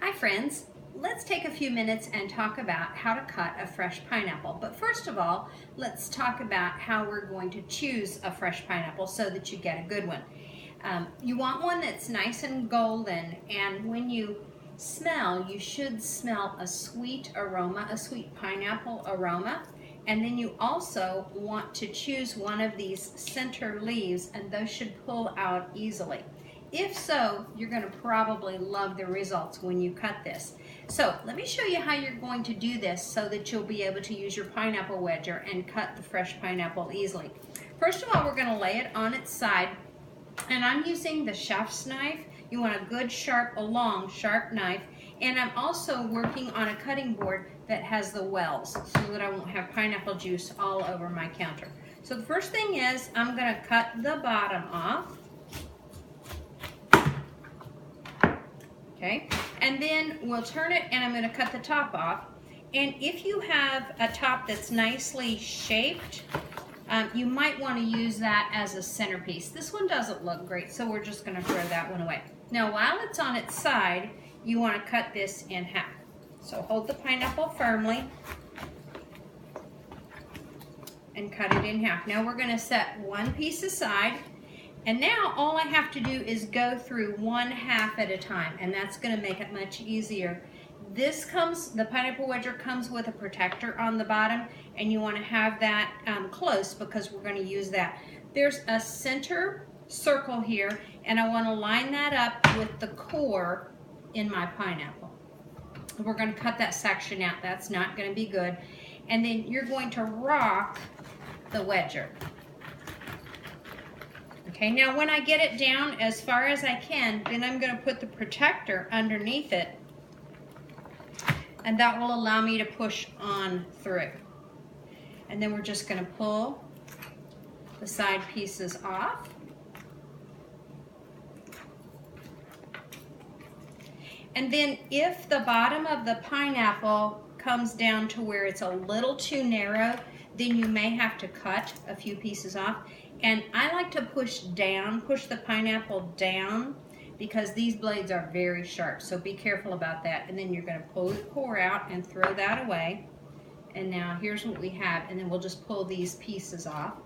Hi friends, let's take a few minutes and talk about how to cut a fresh pineapple. But first of all, let's talk about how we're going to choose a fresh pineapple so that you get a good one. You want one that's nice and golden, and when you smell, you should smell a sweet aroma, a sweet pineapple aroma. And then you also want to choose one of these center leaves, and those should pull out easily. If so, you're going to probably love the results when you cut this. So let me show you how you're going to do this so that you'll be able to use your pineapple wedger and cut the fresh pineapple easily. First of all, we're going to lay it on its side, and I'm using the chef's knife. You want a good sharp, a long sharp knife, and I'm also working on a cutting board that has the wells so that I won't have pineapple juice all over my counter. So the first thing is I'm going to cut the bottom off. Okay, and then we'll turn it and I'm going to cut the top off. And if you have a top that's nicely shaped, you might want to use that as a centerpiece. This one doesn't look great, so we're just going to throw that one away. Now while it's on its side, you want to cut this in half. So hold the pineapple firmly and cut it in half. Now we're going to set one piece aside. And now all I have to do is go through one half at a time, and that's going to make it much easier. The pineapple wedger comes with a protector on the bottom, and you want to have that close because we're going to use that. There's a center circle here, and I want to line that up with the core in my pineapple. We're going to cut that section out. That's not going to be good. And then you're going to rock the wedger. Okay, now when I get it down as far as I can, then I'm going to put the protector underneath it, and that will allow me to push on through. And then we're just going to pull the side pieces off. And then if the bottom of the pineapple comes down to where it's a little too narrow, then you may have to cut a few pieces off. And I like to push the pineapple down, because these blades are very sharp, so be careful about that. And then you're going to pull the core out and throw that away. And now here's what we have, and then we'll just pull these pieces off.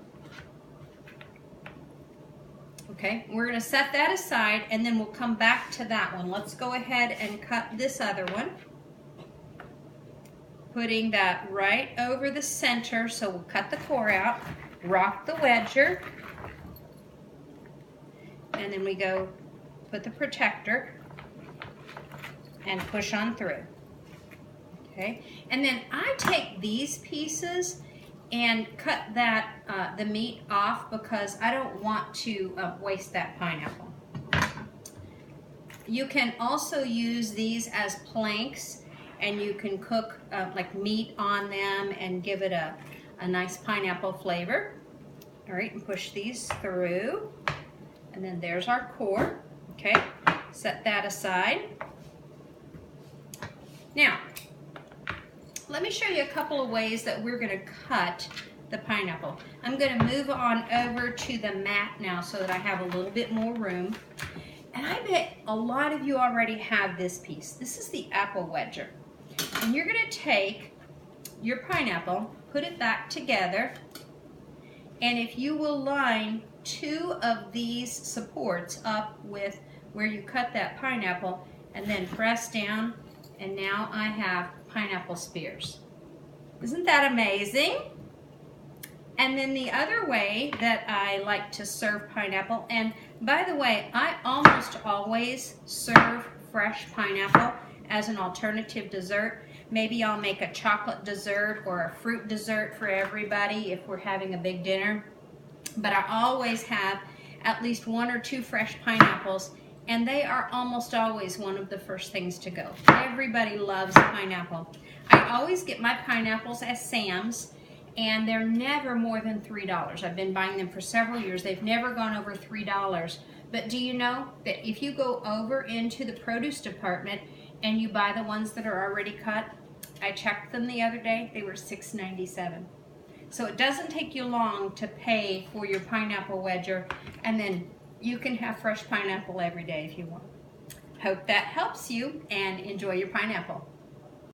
Okay, we're going to set that aside, and then we'll come back to that one. Let's go ahead and cut this other one, putting that right over the center. So we'll cut the core out, rock the wedger, and then we go put the protector and push on through. Okay, and then I take these pieces and cut that the meat off because I don't want to waste that pineapple. You can also use these as planks, and you can cook like meat on them and give it a nice pineapple flavor. All right, and push these through. And then there's our core. Okay, set that aside. Now, let me show you a couple of ways that we're going to cut the pineapple. I'm going to move on over to the mat now so that I have a little bit more room. And I bet a lot of you already have this piece. This is the apple wedger. And you're going to take your pineapple, put it back together, and if you will line two of these supports up with where you cut that pineapple, and then press down, and now I have pineapple spears. Isn't that amazing? And then the other way that I like to serve pineapple, and by the way, I almost always serve fresh pineapple as an alternative dessert. Maybe I'll make a chocolate dessert or a fruit dessert for everybody if we're having a big dinner. But I always have at least one or two fresh pineapples, and they are almost always one of the first things to go. Everybody loves pineapple. I always get my pineapples at Sam's, and they're never more than $3. I've been buying them for several years. They've never gone over $3. But do you know that if you go over into the produce department and you buy the ones that are already cut, I checked them the other day, they were $6.97. So it doesn't take you long to pay for your pineapple wedger, and then you can have fresh pineapple every day if you want. Hope that helps you, and enjoy your pineapple.